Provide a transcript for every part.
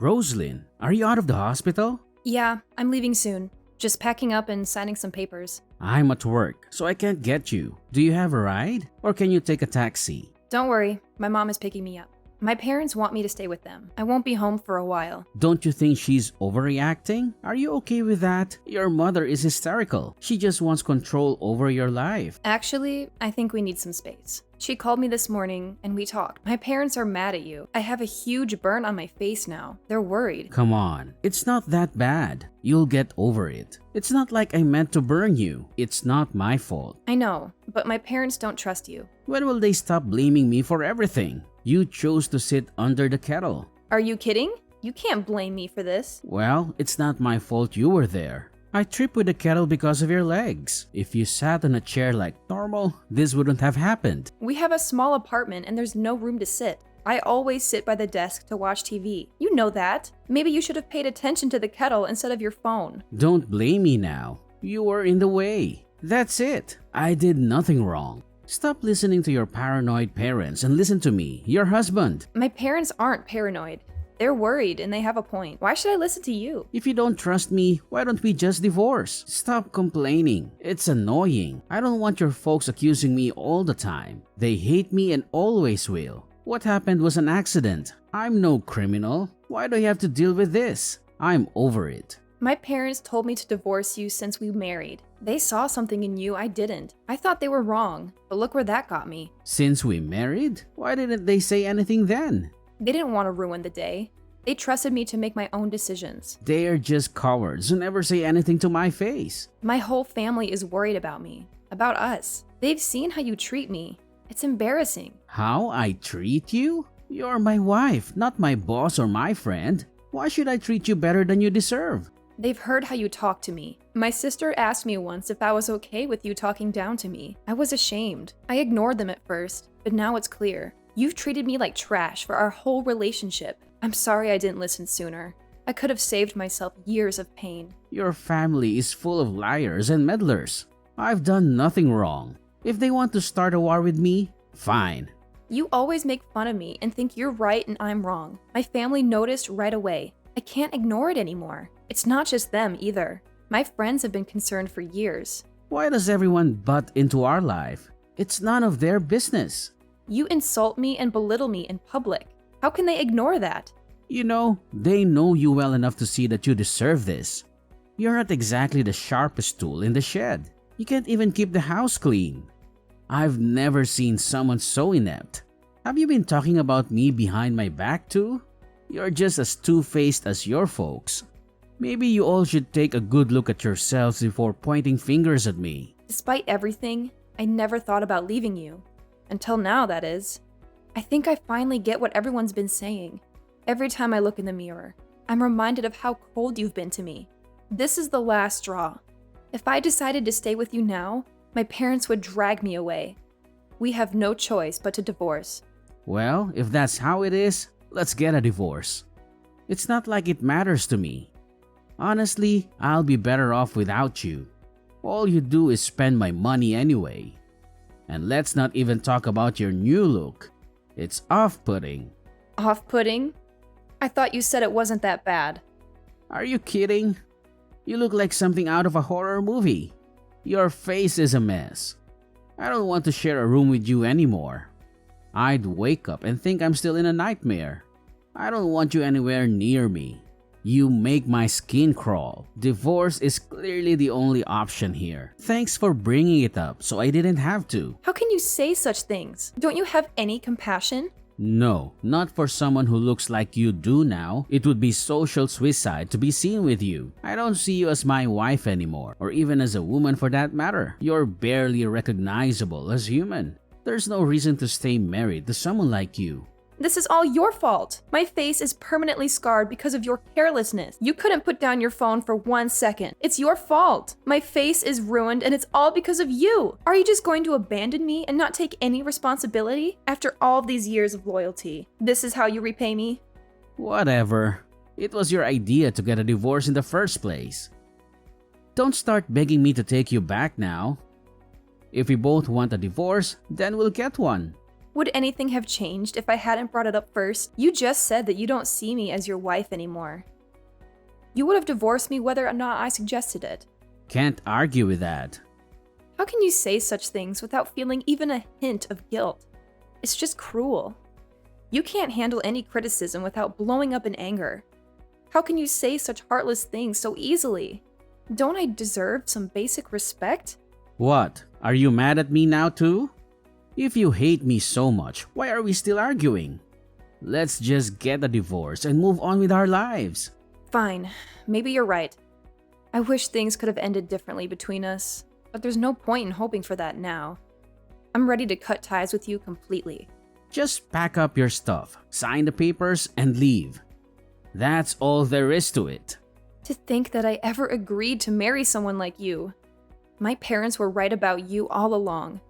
Roslyn, are you out of the hospital? Yeah, I'm leaving soon. Just packing up and signing some papers. I'm at work, so I can't get you. Do you have a ride? Or can you take a taxi? Don't worry, my mom is picking me up. My parents want me to stay with them. I won't be home for a while. Don't you think she's overreacting? Are you okay with that? Your mother is hysterical. She just wants control over your life. Actually, I think we need some space. She called me this morning and we talked. My parents are mad at you. I have a huge burn on my face now. They're worried. Come on, it's not that bad. You'll get over it. It's not like I meant to burn you. It's not my fault. I know, but my parents don't trust you. When will they stop blaming me for everything? You chose to sit under the kettle. Are you kidding? You can't blame me for this. Well, it's not my fault you were there. I tripped with the kettle because of your legs. If you sat on a chair like normal, this wouldn't have happened. We have a small apartment and there's no room to sit. I always sit by the desk to watch TV. You know that. Maybe you should have paid attention to the kettle instead of your phone. Don't blame me now. You were in the way. That's it. I did nothing wrong. Stop listening to your paranoid parents and listen to me, your husband. My parents aren't paranoid. They're worried and they have a point. Why should I listen to you? If you don't trust me, why don't we just divorce? Stop complaining. It's annoying. I don't want your folks accusing me all the time. They hate me and always will. What happened was an accident. I'm no criminal. Why do I have to deal with this? I'm over it. My parents told me to divorce you since we married. They saw something in you I didn't. I thought they were wrong, but look where that got me. Since we married? Why didn't they say anything then? They didn't want to ruin the day. They trusted me to make my own decisions. They are just cowards who never say anything to my face. My whole family is worried about me, about us. They've seen how you treat me. It's embarrassing. How I treat you? You're my wife, not my boss or my friend. Why should I treat you better than you deserve? They've heard how you talk to me. My sister asked me once if I was okay with you talking down to me. I was ashamed. I ignored them at first, but now it's clear. You've treated me like trash for our whole relationship. I'm sorry I didn't listen sooner. I could have saved myself years of pain. Your family is full of liars and meddlers. I've done nothing wrong. If they want to start a war with me, fine. You always make fun of me and think you're right and I'm wrong. My family noticed right away. I can't ignore it anymore. It's not just them either. My friends have been concerned for years. Why does everyone butt into our life? It's none of their business. You insult me and belittle me in public. How can they ignore that? You know, they know you well enough to see that you deserve this. You're not exactly the sharpest tool in the shed. You can't even keep the house clean. I've never seen someone so inept. Have you been talking about me behind my back too? You're just as two-faced as your folks. Maybe you all should take a good look at yourselves before pointing fingers at me. Despite everything, I never thought about leaving you. Until now, that is. I think I finally get what everyone's been saying. Every time I look in the mirror, I'm reminded of how cold you've been to me. This is the last straw. If I decided to stay with you now, my parents would drag me away. We have no choice but to divorce. Well, if that's how it is, let's get a divorce. It's not like it matters to me. Honestly, I'll be better off without you. All you do is spend my money anyway. And let's not even talk about your new look. It's off-putting. Off-putting? I thought you said it wasn't that bad. Are you kidding? You look like something out of a horror movie. Your face is a mess. I don't want to share a room with you anymore. I'd wake up and think I'm still in a nightmare. I don't want you anywhere near me. You make my skin crawl. Divorce is clearly the only option here. Thanks for bringing it up so I didn't have to. How can you say such things? Don't you have any compassion? No, not for someone who looks like you do now. It would be social suicide to be seen with you. I don't see you as my wife anymore, or even as a woman for that matter. You're barely recognizable as human. There's no reason to stay married to someone like you. This is all your fault. My face is permanently scarred because of your carelessness. You couldn't put down your phone for 1 second. It's your fault. My face is ruined and it's all because of you. Are you just going to abandon me and not take any responsibility? After all these years of loyalty, this is how you repay me? Whatever. It was your idea to get a divorce in the first place. Don't start begging me to take you back now. If we both want a divorce, then we'll get one. Would anything have changed if I hadn't brought it up first? You just said that you don't see me as your wife anymore. You would have divorced me whether or not I suggested it. Can't argue with that. How can you say such things without feeling even a hint of guilt? It's just cruel. You can't handle any criticism without blowing up in anger. How can you say such heartless things so easily? Don't I deserve some basic respect? What? Are you mad at me now too? If you hate me so much, why are we still arguing? Let's just get a divorce and move on with our lives. Fine, maybe you're right. I wish things could have ended differently between us, but there's no point in hoping for that now. I'm ready to cut ties with you completely. Just pack up your stuff, sign the papers, and leave. That's all there is to it. To think that I ever agreed to marry someone like you. My parents were right about you all along.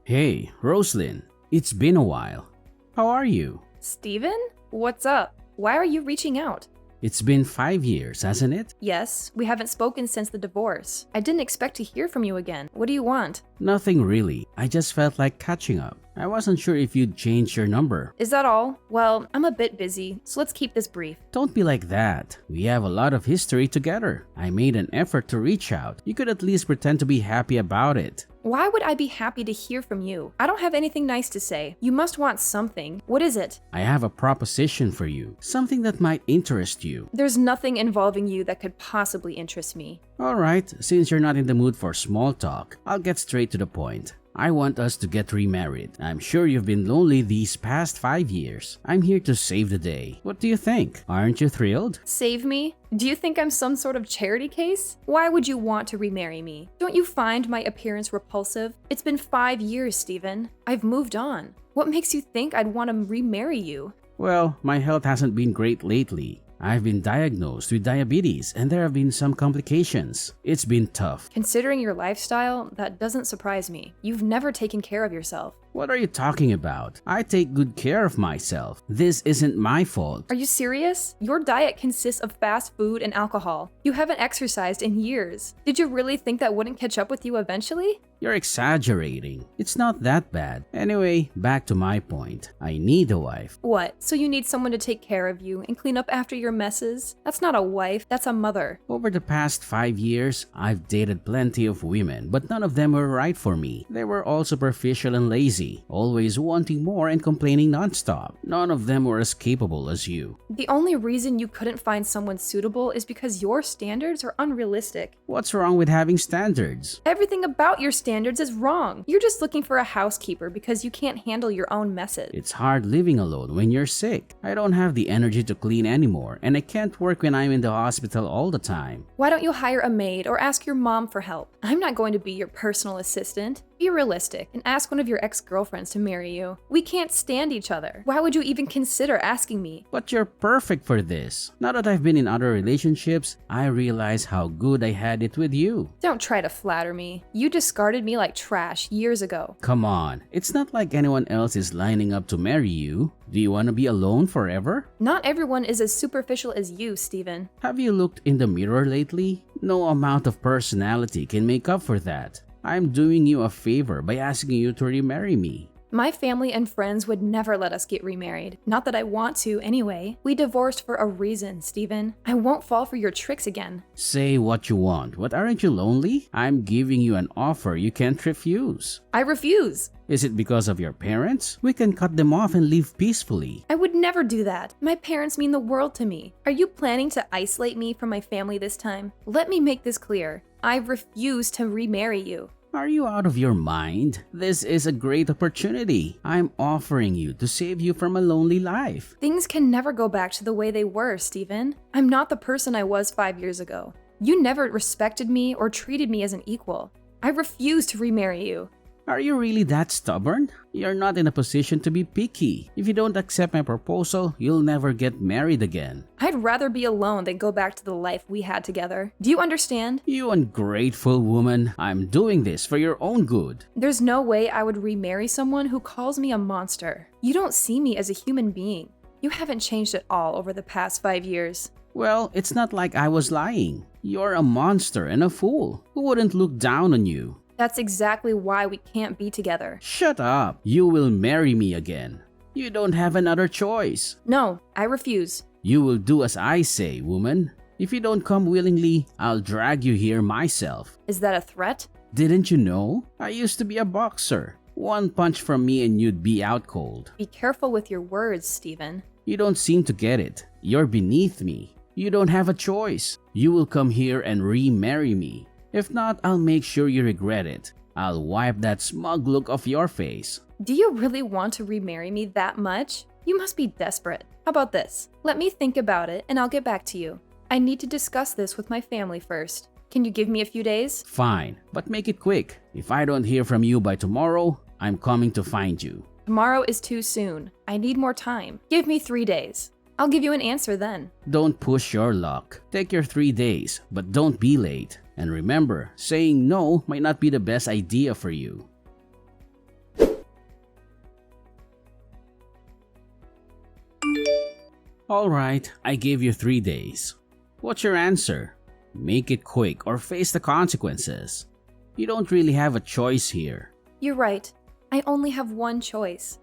Hey, Roslyn, it's been a while. How are you? Steven? What's up? Why are you reaching out? It's been 5 years, hasn't it? Yes, we haven't spoken since the divorce. I didn't expect to hear from you again. What do you want? Nothing really. I just felt like catching up. I wasn't sure if you'd changed your number. Is that all? Well, I'm a bit busy, so let's keep this brief. Don't be like that. We have a lot of history together. I made an effort to reach out. You could at least pretend to be happy about it. Why would I be happy to hear from you? I don't have anything nice to say. You must want something. What is it? I have a proposition for you. Something that might interest you. There's nothing involving you that could possibly interest me. Alright, since you're not in the mood for small talk, I'll get straight to the point. I want us to get remarried. I'm sure you've been lonely these past 5 years. I'm here to save the day. What do you think? Aren't you thrilled? Save me? Do you think I'm some sort of charity case? Why would you want to remarry me? Don't you find my appearance repulsive? It's been 5 years, Steven. I've moved on. What makes you think I'd want to remarry you? Well, my health hasn't been great lately. I've been diagnosed with diabetes and there have been some complications. It's been tough. Considering your lifestyle, that doesn't surprise me. You've never taken care of yourself. What are you talking about? I take good care of myself. This isn't my fault. Are you serious? Your diet consists of fast food and alcohol. You haven't exercised in years. Did you really think that wouldn't catch up with you eventually? You're exaggerating. It's not that bad. Anyway, back to my point. I need a wife. What? So you need someone to take care of you and clean up after your messes? That's not a wife, that's a mother. Over the past 5 years, I've dated plenty of women, but none of them were right for me. They were all superficial and lazy, always wanting more and complaining nonstop. None of them were as capable as you. The only reason you couldn't find someone suitable is because your standards are unrealistic. What's wrong with having standards? Everything about your standards is wrong. You're just looking for a housekeeper because you can't handle your own messes. It's hard living alone when you're sick. I don't have the energy to clean anymore, and I can't work when I'm in the hospital all the time. Why don't you hire a maid or ask your mom for help? I'm not going to be your personal assistant. Be realistic and ask one of your ex-girlfriends to marry you. We can't stand each other. Why would you even consider asking me? But you're perfect for this. Now that I've been in other relationships, I realize how good I had it with you. Don't try to flatter me. You discarded me like trash years ago. Come on, it's not like anyone else is lining up to marry you. Do you want to be alone forever? Not everyone is as superficial as you, Steven. Have you looked in the mirror lately? No amount of personality can make up for that. I'm doing you a favor by asking you to remarry me. My family and friends would never let us get remarried. Not that I want to, anyway. We divorced for a reason, Steven. I won't fall for your tricks again. Say what you want, but aren't you lonely? I'm giving you an offer you can't refuse. I refuse. Is it because of your parents? We can cut them off and live peacefully. I would never do that. My parents mean the world to me. Are you planning to isolate me from my family this time? Let me make this clear. I refuse to remarry you. Are you out of your mind? This is a great opportunity. I'm offering you to save you from a lonely life. Things can never go back to the way they were, Steven. I'm not the person I was 5 years ago. You never respected me or treated me as an equal. I refuse to remarry you. Are you really that stubborn? You're not in a position to be picky. If you don't accept my proposal, you'll never get married again. I'd rather be alone than go back to the life we had together. Do you understand? You ungrateful woman. I'm doing this for your own good. There's no way I would remarry someone who calls me a monster. You don't see me as a human being. You haven't changed at all over the past 5 years. Well, it's not like I was lying. You're a monster and a fool. Who wouldn't look down on you? That's exactly why we can't be together. Shut up. You will marry me again. You don't have another choice. No, I refuse. You will do as I say, woman. If you don't come willingly, I'll drag you here myself. Is that a threat? Didn't you know? I used to be a boxer. One punch from me and you'd be out cold. Be careful with your words, Stephen. You don't seem to get it. You're beneath me. You don't have a choice. You will come here and remarry me. If not, I'll make sure you regret it. I'll wipe that smug look off your face. Do you really want to remarry me that much? You must be desperate. How about this? Let me think about it and I'll get back to you. I need to discuss this with my family first. Can you give me a few days? Fine, but make it quick. If I don't hear from you by tomorrow, I'm coming to find you. Tomorrow is too soon. I need more time. Give me 3 days. I'll give you an answer then. Don't push your luck. Take your 3 days, but don't be late. And remember, saying no might not be the best idea for you. Alright, I gave you 3 days. What's your answer? Make it quick or face the consequences. You don't really have a choice here. You're right. I only have one choice.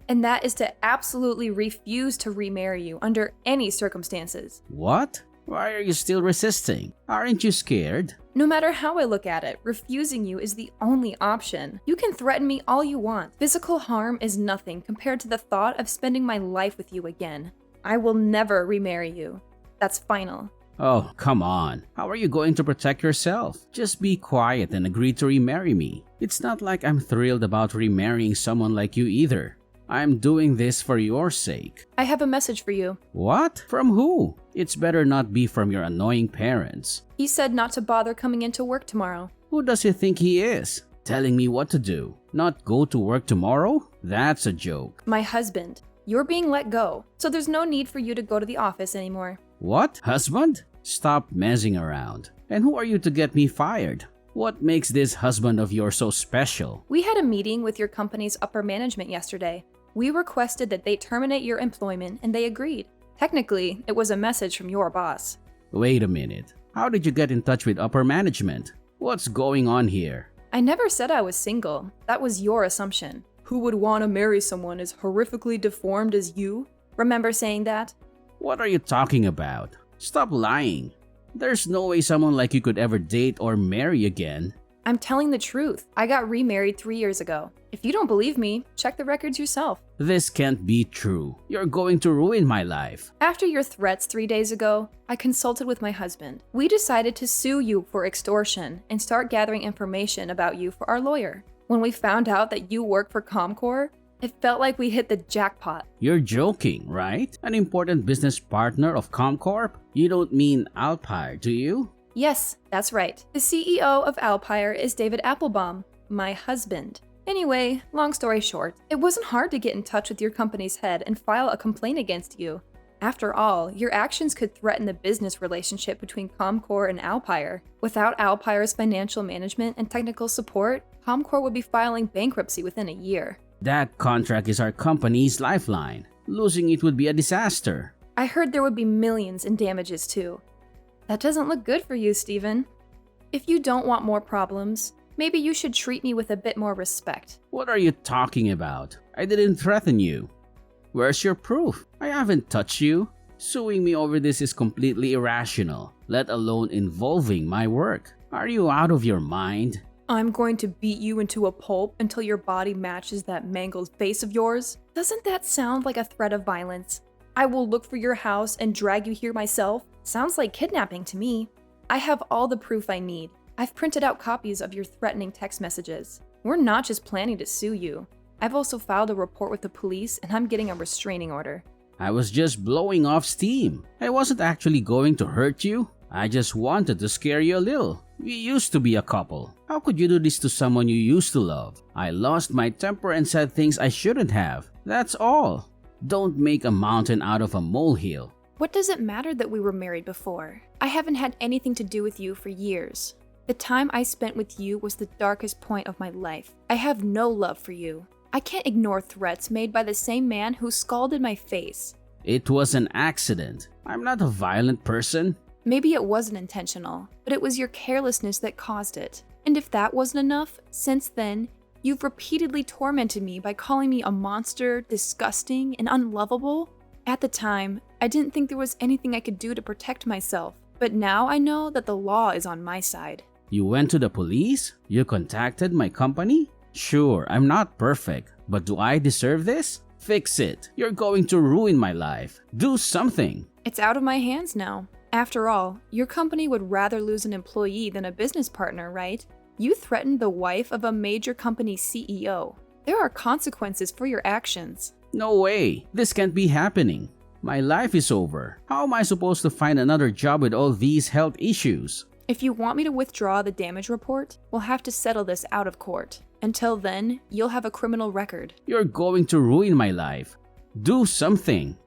And that is to absolutely refuse to remarry you under any circumstances. What? Why are you still resisting? Aren't you scared? No matter how I look at it, refusing you is the only option. You can threaten me all you want. Physical harm is nothing compared to the thought of spending my life with you again. I will never remarry you. That's final. Oh, come on. How are you going to protect yourself? Just be quiet and agree to remarry me. It's not like I'm thrilled about remarrying someone like you either. I'm doing this for your sake. I have a message for you. What? From who? It's better not be from your annoying parents. He said not to bother coming into work tomorrow. Who does he think he is? Telling me what to do? Not go to work tomorrow? That's a joke. My husband. You're being let go, so there's no need for you to go to the office anymore. What? Husband? Stop messing around. And who are you to get me fired? What makes this husband of yours so special? We had a meeting with your company's upper management yesterday. We requested that they terminate your employment and they agreed. Technically, it was a message from your boss. Wait a minute. How did you get in touch with upper management? What's going on here? I never said I was single. That was your assumption. Who would want to marry someone as horrifically deformed as you? Remember saying that? What are you talking about? Stop lying. There's no way someone like you could ever date or marry again. I'm telling the truth. I got remarried 3 years ago. If you don't believe me, check the records yourself. This can't be true. You're going to ruin my life. After your threats 3 days ago, I consulted with my husband. We decided to sue you for extortion and start gathering information about you for our lawyer. When we found out that you work for Comcor, it felt like we hit the jackpot. You're joking, right? An important business partner of Comcorp? You don't mean Alpire, do you? Yes, that's right. The CEO of Alpire is David Applebaum, my husband. Anyway, long story short, it wasn't hard to get in touch with your company's head and file a complaint against you. After all, your actions could threaten the business relationship between Comcor and Alpire. Without Alpire's financial management and technical support, Comcor would be filing bankruptcy within a year. That contract is our company's lifeline. Losing it would be a disaster. I heard there would be millions in damages too. That doesn't look good for you, Stephen. If you don't want more problems, maybe you should treat me with a bit more respect. What are you talking about? I didn't threaten you. Where's your proof? I haven't touched you. Suing me over this is completely irrational, let alone involving my work. Are you out of your mind? I'm going to beat you into a pulp until your body matches that mangled face of yours? Doesn't that sound like a threat of violence? I will look for your house and drag you here myself? Sounds like kidnapping to me. I have all the proof I need. I've printed out copies of your threatening text messages. We're not just planning to sue you. I've also filed a report with the police and I'm getting a restraining order. I was just blowing off steam. I wasn't actually going to hurt you. I just wanted to scare you a little. We used to be a couple. How could you do this to someone you used to love? I lost my temper and said things I shouldn't have. That's all. Don't make a mountain out of a molehill. What does it matter that we were married before? I haven't had anything to do with you for years. The time I spent with you was the darkest point of my life. I have no love for you. I can't ignore threats made by the same man who scalded my face. It was an accident. I'm not a violent person. Maybe it wasn't intentional, but it was your carelessness that caused it. And if that wasn't enough, since then, you've repeatedly tormented me by calling me a monster, disgusting, and unlovable. At the time, I didn't think there was anything I could do to protect myself, but now I know that the law is on my side. You went to the police? You contacted my company? Sure, I'm not perfect, but do I deserve this? Fix it. You're going to ruin my life. Do something. It's out of my hands now. After all, your company would rather lose an employee than a business partner, right? You threatened the wife of a major company CEO. There are consequences for your actions. No way. This can't be happening. My life is over. How am I supposed to find another job with all these health issues? If you want me to withdraw the damage report, we'll have to settle this out of court. Until then, you'll have a criminal record. You're going to ruin my life. Do something.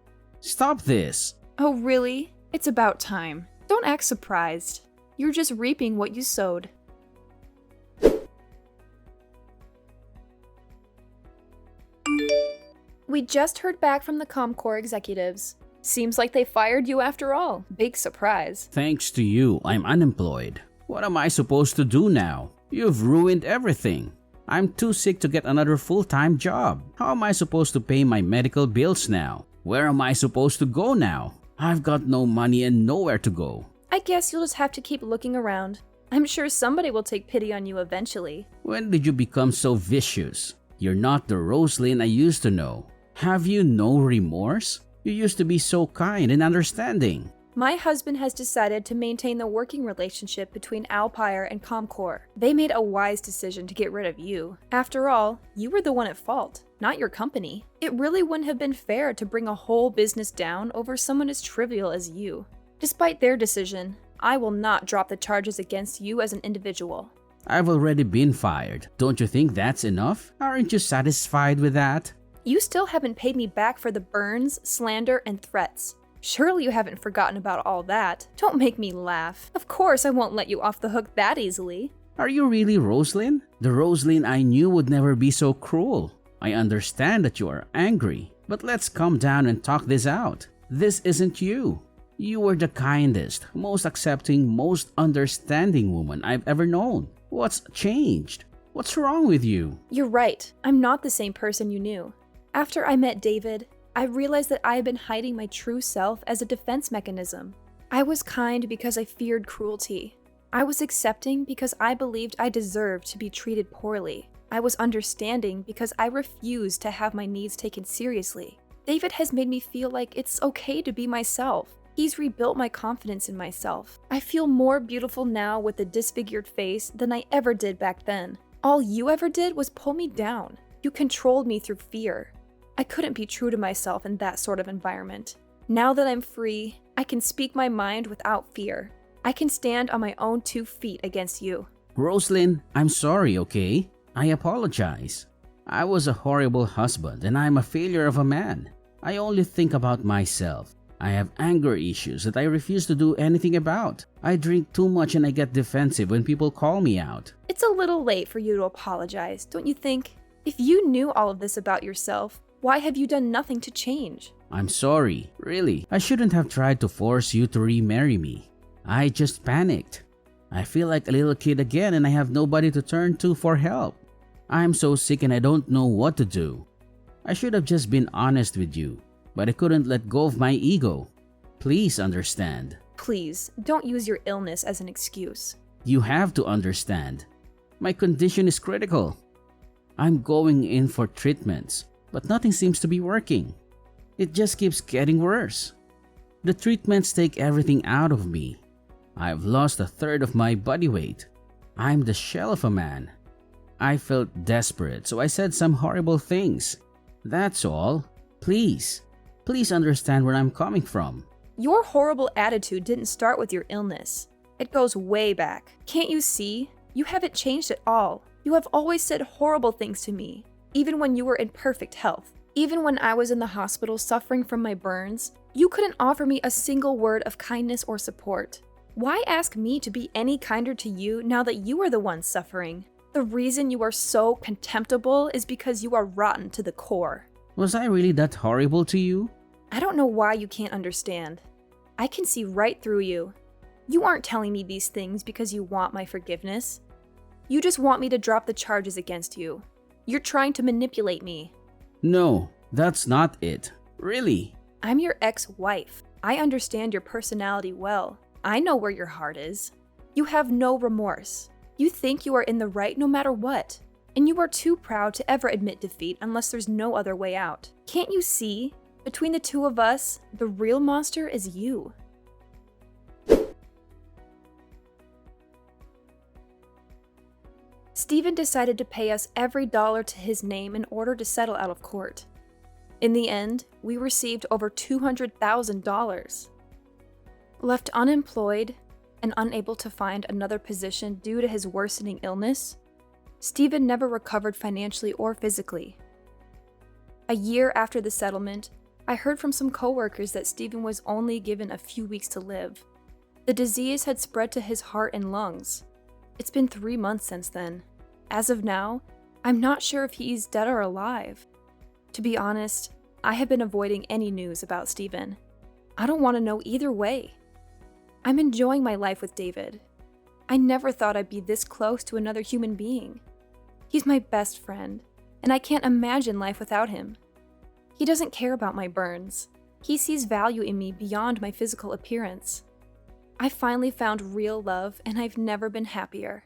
Stop this. Oh, really? It's about time. Don't act surprised. You're just reaping what you sowed. We just heard back from the Comcorp executives. Seems like they fired you after all. Big surprise. Thanks to you, I'm unemployed. What am I supposed to do now? You've ruined everything. I'm too sick to get another full-time job. How am I supposed to pay my medical bills now? Where am I supposed to go now? I've got no money and nowhere to go. I guess you'll just have to keep looking around. I'm sure somebody will take pity on you eventually. When did you become so vicious? You're not the Roslyn I used to know. Have you no remorse? You used to be so kind and understanding. My husband has decided to maintain the working relationship between Alpire and Comcorp. They made a wise decision to get rid of you. After all, you were the one at fault, not your company. It really wouldn't have been fair to bring a whole business down over someone as trivial as you. Despite their decision, I will not drop the charges against you as an individual. I've already been fired. Don't you think that's enough? Aren't you satisfied with that? You still haven't paid me back for the burns, slander, and threats. Surely you haven't forgotten about all that. Don't make me laugh. Of course I won't let you off the hook that easily. Are you really Roslyn? The Roslyn I knew would never be so cruel. I understand that you are angry, but let's calm down and talk this out. This isn't you. You were the kindest, most accepting, most understanding woman I've ever known. What's changed? What's wrong with you? You're right. I'm not the same person you knew. After I met David, I realized that I had been hiding my true self as a defense mechanism. I was kind because I feared cruelty. I was accepting because I believed I deserved to be treated poorly. I was understanding because I refused to have my needs taken seriously. David has made me feel like it's okay to be myself. He's rebuilt my confidence in myself. I feel more beautiful now with a disfigured face than I ever did back then. All you ever did was pull me down. You controlled me through fear. I couldn't be true to myself in that sort of environment. Now that I'm free, I can speak my mind without fear. I can stand on my own 2 feet against you. Roslyn, I'm sorry, okay? I apologize. I was a horrible husband and I'm a failure of a man. I only think about myself. I have anger issues that I refuse to do anything about. I drink too much and I get defensive when people call me out. It's a little late for you to apologize, don't you think? If you knew all of this about yourself, why have you done nothing to change? I'm sorry, really. I shouldn't have tried to force you to remarry me. I just panicked. I feel like a little kid again and I have nobody to turn to for help. I'm so sick and I don't know what to do. I should have just been honest with you, but I couldn't let go of my ego. Please understand. Please, don't use your illness as an excuse. You have to understand. My condition is critical. I'm going in for treatments, but nothing seems to be working. It just keeps getting worse. The treatments take everything out of me. I've lost 1/3 of my body weight. I'm the shell of a man. I felt desperate, so I said some horrible things. That's all. Please understand where I'm coming from. Your horrible attitude didn't start with your illness. It goes way back. Can't you see? You haven't changed at all. You have always said horrible things to me, even when you were in perfect health. Even when I was in the hospital suffering from my burns, you couldn't offer me a single word of kindness or support. Why ask me to be any kinder to you now that you are the one suffering? The reason you are so contemptible is because you are rotten to the core. Was I really that horrible to you? I don't know why you can't understand. I can see right through you. You aren't telling me these things because you want my forgiveness. You just want me to drop the charges against you. You're trying to manipulate me. No, that's not it. Really. I'm your ex-wife. I understand your personality well. I know where your heart is. You have no remorse. You think you are in the right no matter what. And you are too proud to ever admit defeat unless there's no other way out. Can't you see? Between the two of us, the real monster is you. Stephen decided to pay us every dollar to his name in order to settle out of court. In the end, we received over $200,000. Left unemployed and unable to find another position due to his worsening illness, Stephen never recovered financially or physically. A year after the settlement, I heard from some coworkers that Stephen was only given a few weeks to live. The disease had spread to his heart and lungs. It's been 3 months since then. As of now, I'm not sure if he's dead or alive. To be honest, I have been avoiding any news about Stephen. I don't want to know either way. I'm enjoying my life with David. I never thought I'd be this close to another human being. He's my best friend, and I can't imagine life without him. He doesn't care about my burns. He sees value in me beyond my physical appearance. I finally found real love, and I've never been happier.